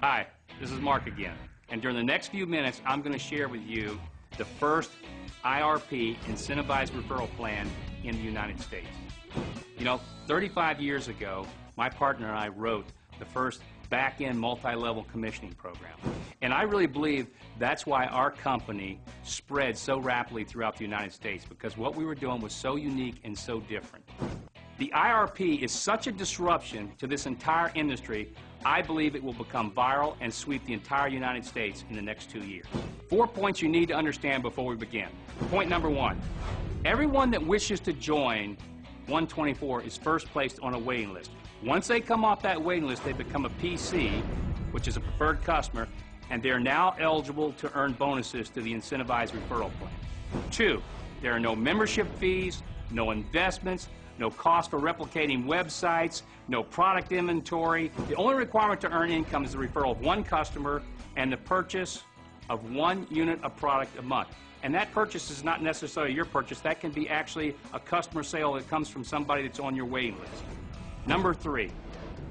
Hi, this is Mark again, and during the next few minutes I'm going to share with you the first IRP incentivized referral plan in the United States. You know, 35 years ago, my partner and I wrote the first back-end multi-level commissioning program. And I really believe that's why our company spread so rapidly throughout the United States, because what we were doing was so unique and so different. The IRP is such a disruption to this entire industry, I believe it will become viral and sweep the entire United States in the next 2 years. 4 points you need to understand before we begin. Point number 1, everyone that wishes to join One24 is first placed on a waiting list. Once they come off that waiting list, they become a PC, which is a preferred customer, and they're now eligible to earn bonuses to the incentivized referral plan. 2, there are no membership fees, no investments, no cost for replicating websites, no product inventory. The only requirement to earn income is the referral of one customer and the purchase of 1 unit of product a month. And that purchase is not necessarily your purchase. That can be actually a customer sale that comes from somebody that's on your waiting list. Number 3,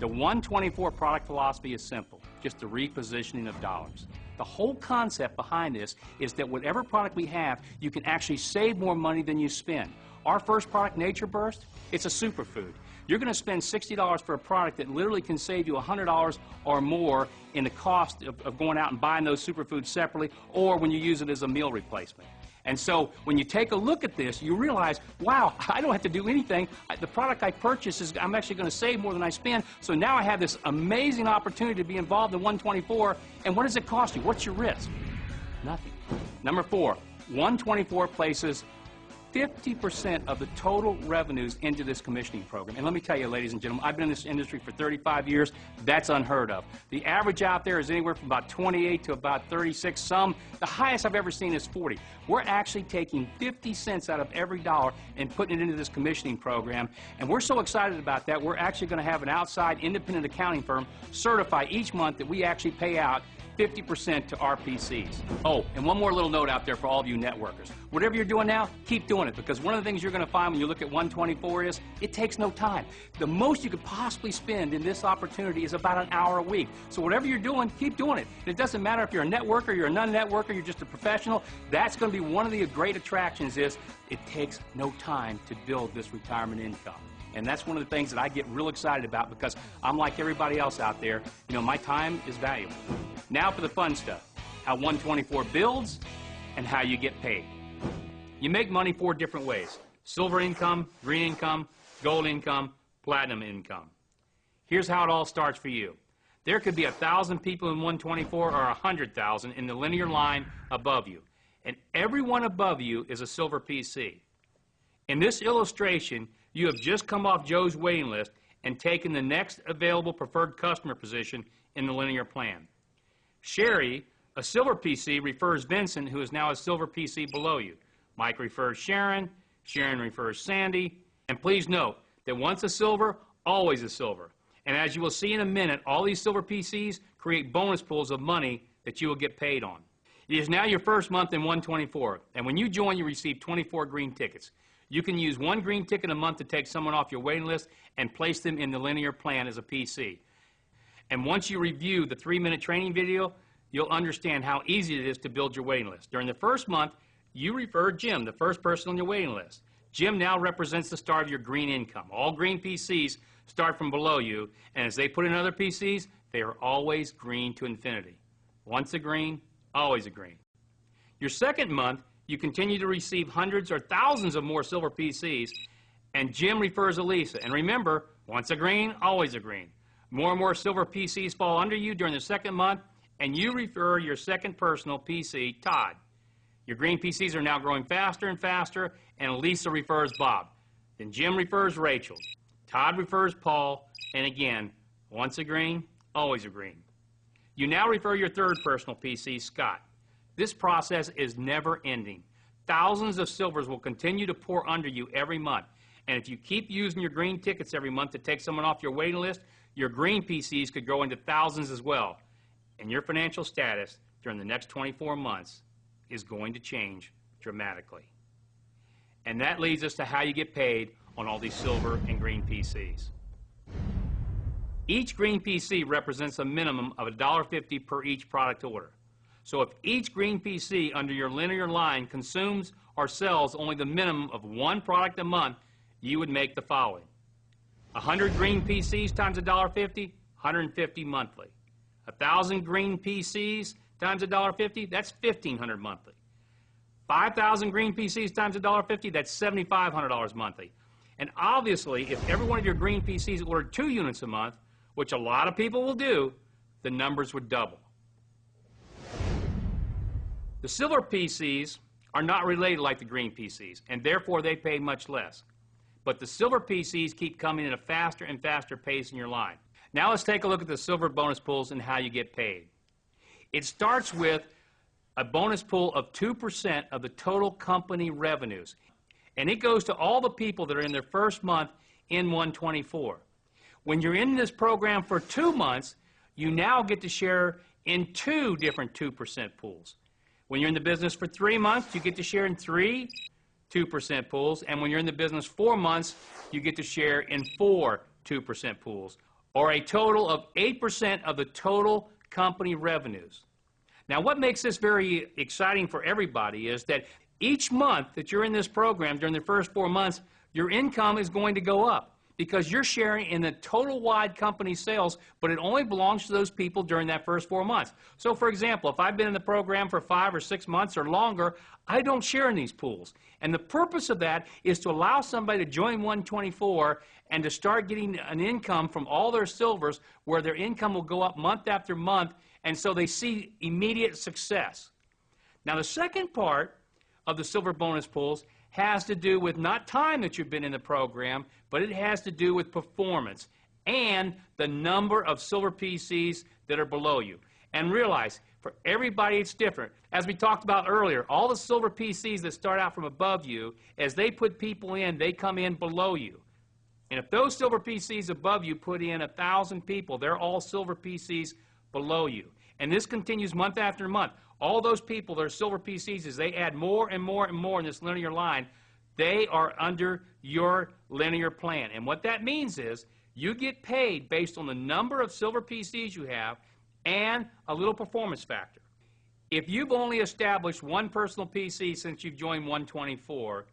the One24 product philosophy is simple, just the repositioning of dollars. The whole concept behind this is that whatever product we have, you can actually save more money than you spend. Our first product, Nature Burst, it's a superfood. You're going to spend $60 for a product that literally can save you $100 or more in the cost of going out and buying those superfoods separately, or when you use it as a meal replacement. And so when you take a look at this, you realize, wow, I don't have to do anything. The product I purchase, I'm actually going to save more than I spend. So now I have this amazing opportunity to be involved in One24. And what does it cost you? What's your risk? Nothing. Number 4, One24 places 50% of the total revenues into this commissioning program. And let me tell you, ladies and gentlemen, I've been in this industry for 35 years. That's unheard of. The average out there is anywhere from about 28 to about 36. The highest I've ever seen is 40. We're actually taking 50 cents out of every dollar and putting it into this commissioning program. And we're so excited about that, we're actually going to have an outside independent accounting firm certify each month that we actually pay out 50% to RPCs. Oh, and one more little note out there for all of you networkers. Whatever you're doing now, keep doing it, because one of the things you're going to find when you look at One24 is it takes no time. The most you could possibly spend in this opportunity is about an hour a week. So whatever you're doing, keep doing it. And it doesn't matter if you're a networker, you're a non-networker, you're just a professional. That's going to be one of the great attractions is it takes no time to build this retirement income. And that's one of the things that I get real excited about, because I'm like everybody else out there. You know, my time is valuable. Now for the fun stuff, how One24 builds and how you get paid. You make money 4 different ways: silver income, green income, gold income, platinum income. Here's how it all starts for you. There could be 1,000 people in One24 or 100,000 in the linear line above you, and everyone above you is a silver PC. In this illustration, you have just come off Joe's waiting list and taken the next available preferred customer position in the linear plan. Sherry, a silver PC, refers Vincent, who is now a silver PC below you. Mike refers Sharon, Sharon refers Sandy, and please note that once a silver, always a silver. And as you will see in a minute, all these silver PCs create bonus pools of money that you will get paid on. It is now your first month in One24, and when you join, you receive 24 green tickets. You can use 1 green ticket a month to take someone off your waiting list and place them in the linear plan as a PC. And once you review the 3-minute training video, you'll understand how easy it is to build your waiting list. During the first month, you refer Jim, the first person on your waiting list. Jim now represents the start of your green income. All green PCs start from below you, and as they put in other PCs, they are always green to infinity. Once a green, always a green. Your second month, you continue to receive hundreds or thousands of more silver PCs, and Jim refers Elisa. And remember, once a green, always a green. More and more silver PCs fall under you during the second month, and you refer your second personal PC, Todd. Your green PCs are now growing faster and faster, and Lisa refers Bob. Then Jim refers Rachel. Todd refers Paul, and again, once a green, always a green. You now refer your third personal PC, Scott. This process is never ending. Thousands of silvers will continue to pour under you every month. And if you keep using your green tickets every month to take someone off your waiting list, your green PCs could grow into thousands as well. And your financial status during the next 24 months is going to change dramatically. And that leads us to how you get paid on all these silver and green PCs. Each green PC represents a minimum of $1.50 per each product order. So if each green PC under your linear line consumes or sells only the minimum of one product a month, you would make the following. 100 green PCs times $1.50, 150 monthly. 1,000 green PCs times $1.50, that's $1,500 monthly. 5,000 green PCs times $1.50, that's $7,500 monthly. And obviously, if every one of your green PCs ordered 2 units a month, which a lot of people will do, the numbers would double. The silver PCs are not related like the green PCs, and therefore they pay much less. But the silver PCs keep coming at a faster and faster pace in your line. Now let's take a look at the silver bonus pools and how you get paid. It starts with a bonus pool of 2% of the total company revenues. And it goes to all the people that are in their first month in One24. When you're in this program for 2 months, you now get to share in 2 different 2% pools. When you're in the business for 3 months, you get to share in 3 2% pools. And when you're in the business 4 months, you get to share in 4 2% pools, or a total of 8% of the total company revenues. Now, what makes this very exciting for everybody is that each month that you're in this program, during the first 4 months, your income is going to go up because you're sharing in the total wide company sales, but it only belongs to those people during that first 4 months. So, for example, if I've been in the program for 5 or 6 months or longer, I don't share in these pools. And the purpose of that is to allow somebody to join One24 and to start getting an income from all their silvers where their income will go up month after month, and so they see immediate success. Now, the second part of the silver bonus pools has to do with not time that you've been in the program, but it has to do with performance and the number of silver PCs that are below you. And realize, for everybody it's different. As we talked about earlier, all the silver PCs that start out from above you, as they put people in, they come in below you. And if those silver PCs above you put in 1,000 people, they're all silver PCs below you. And this continues month after month. All those people that are silver PCs, as they add more and more and more in this linear line, they are under your linear plan. And what that means is you get paid based on the number of silver PCs you have and a little performance factor. If you've only established 1 personal PC since you've joined One24,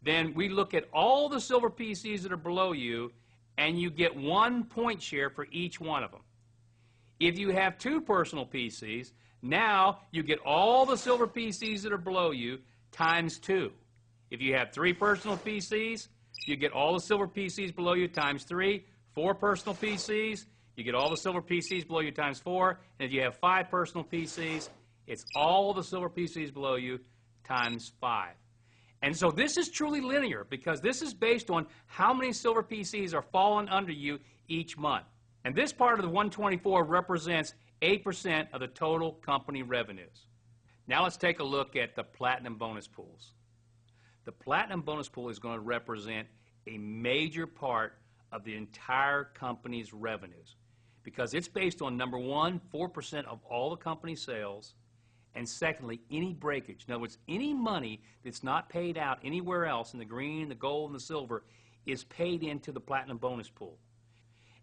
then we look at all the silver PCs that are below you, and you get 1 point share for each one of them. If you have 2 personal PCs, now you get all the silver PCs that are below you times 2. If you have 3 personal PCs, you get all the silver PCs below you times 3. 4 personal PCs, you get all the silver PCs below you times 4. And if you have 5 personal PCs, it's all the silver PCs below you times 5. And so this is truly linear because this is based on how many silver PCs are falling under you each month. And this part of the One24 represents 8% of the total company revenues. Now let's take a look at the platinum bonus pools. The platinum bonus pool is going to represent a major part of the entire company's revenues because it's based on, number one, 4% of all the company sales, and secondly, any breakage. In other words, any money that's not paid out anywhere else in the green, the gold, and the silver is paid into the platinum bonus pool.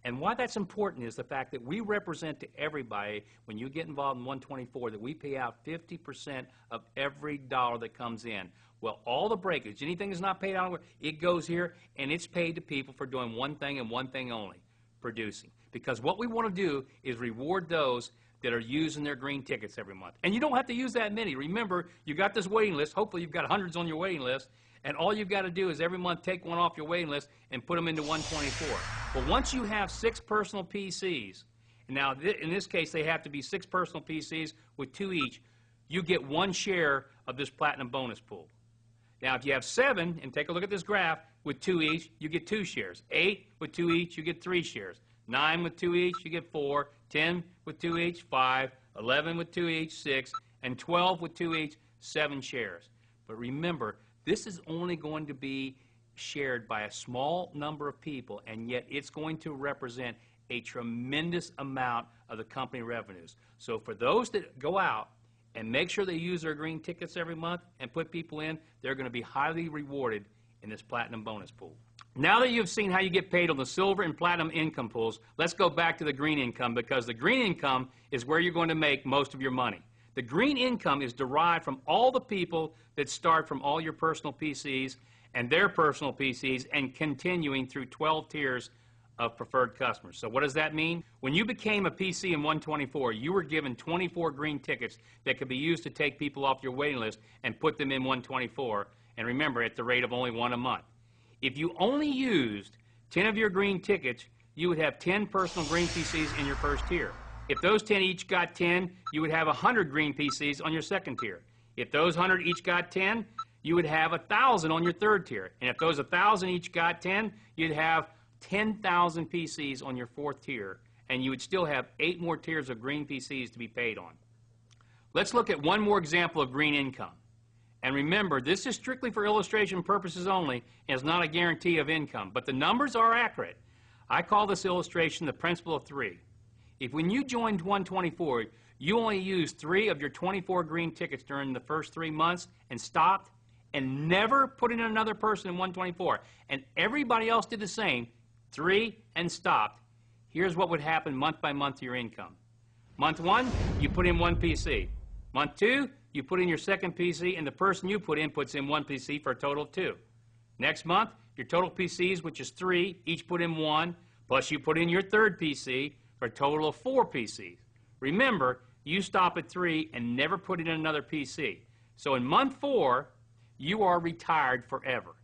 And why that's important is the fact that we represent to everybody, when you get involved in One24, that we pay out 50% of every dollar that comes in. Well, all the breakage, anything that's not paid out, it goes here, and it's paid to people for doing one thing and one thing only, producing. Because what we want to do is reward those that are using their green tickets every month. And you don't have to use that many. Remember, you've got this waiting list. Hopefully you've got hundreds on your waiting list. And all you've got to do is every month take one off your waiting list and put them into One24. Well, once you have 6 personal PCs, and now in this case they have to be 6 personal PCs with 2 each, you get 1 share of this platinum bonus pool. Now if you have 7, and take a look at this graph, with 2 each, you get 2 shares. 8 with 2 each, you get 3 shares. 9 with 2 each, you get 4. 10 with 2 each, 5. 11 with 2 each, 6. And 12 with 2 each, 7 shares. But remember, this is only going to be shared by a small number of people, and yet it's going to represent a tremendous amount of the company revenues. So for those that go out and make sure they use their green tickets every month and put people in, they're going to be highly rewarded in this platinum bonus pool. Now that you've seen how you get paid on the silver and platinum income pools, let's go back to the green income, because the green income is where you're going to make most of your money. The green income is derived from all the people that start from all your personal PCs and their personal PCs and continuing through 12 tiers of preferred customers. So what does that mean? When you became a PC in 124, you were given 24 green tickets that could be used to take people off your waiting list and put them in 124, and remember, at the rate of only one a month. If you only used 10 of your green tickets, you would have 10 personal green PCs in your first tier. If those 10 each got 10, you would have 100 green PCs on your second tier. If those 100 each got 10, you would have 1,000 on your third tier. And if those 1,000 each got 10, you'd have 10,000 PCs on your fourth tier, and you would still have 8 more tiers of green PCs to be paid on. Let's look at one more example of green income. And remember, this is strictly for illustration purposes only and is not a guarantee of income, but the numbers are accurate. I call this illustration the principle of 3. If when you joined 124, you only used 3 of your 24 green tickets during the first 3 months and stopped and never put in another person in 124, and everybody else did the same, 3 and stopped, here's what would happen month by month to your income. Month 1, you put in 1 PC. Month 2, you put in your second PC, and the person you put in puts in 1 PC for a total of 2. Next month, your total PCs, which is 3, each put in 1, plus you put in your third PC for a total of 4 PCs. Remember, you stop at 3 and never put in another PC. So in month 4, you are retired forever.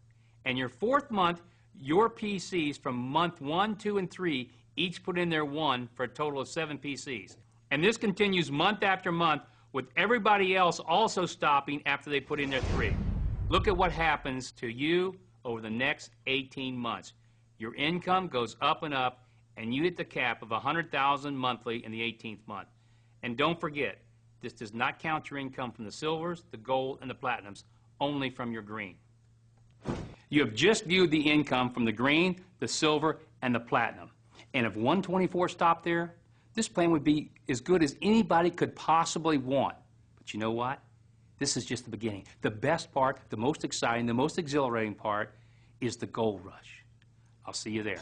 And your fourth month, your PCs from month 1, 2, and 3 each put in their 1 for a total of 7 PCs. And this continues month after month, with everybody else also stopping after they put in their 3. Look at what happens to you over the next 18 months. Your income goes up and up, and you hit the cap of $100,000 monthly in the 18th month. And don't forget, this does not count your income from the silvers, the gold, and the platinums, only from your green. You have just viewed the income from the green, the silver, and the platinum. And if 124 stopped there, this plan would be as good as anybody could possibly want. But you know what? This is just the beginning. The best part, the most exciting, the most exhilarating part is the gold rush. I'll see you there.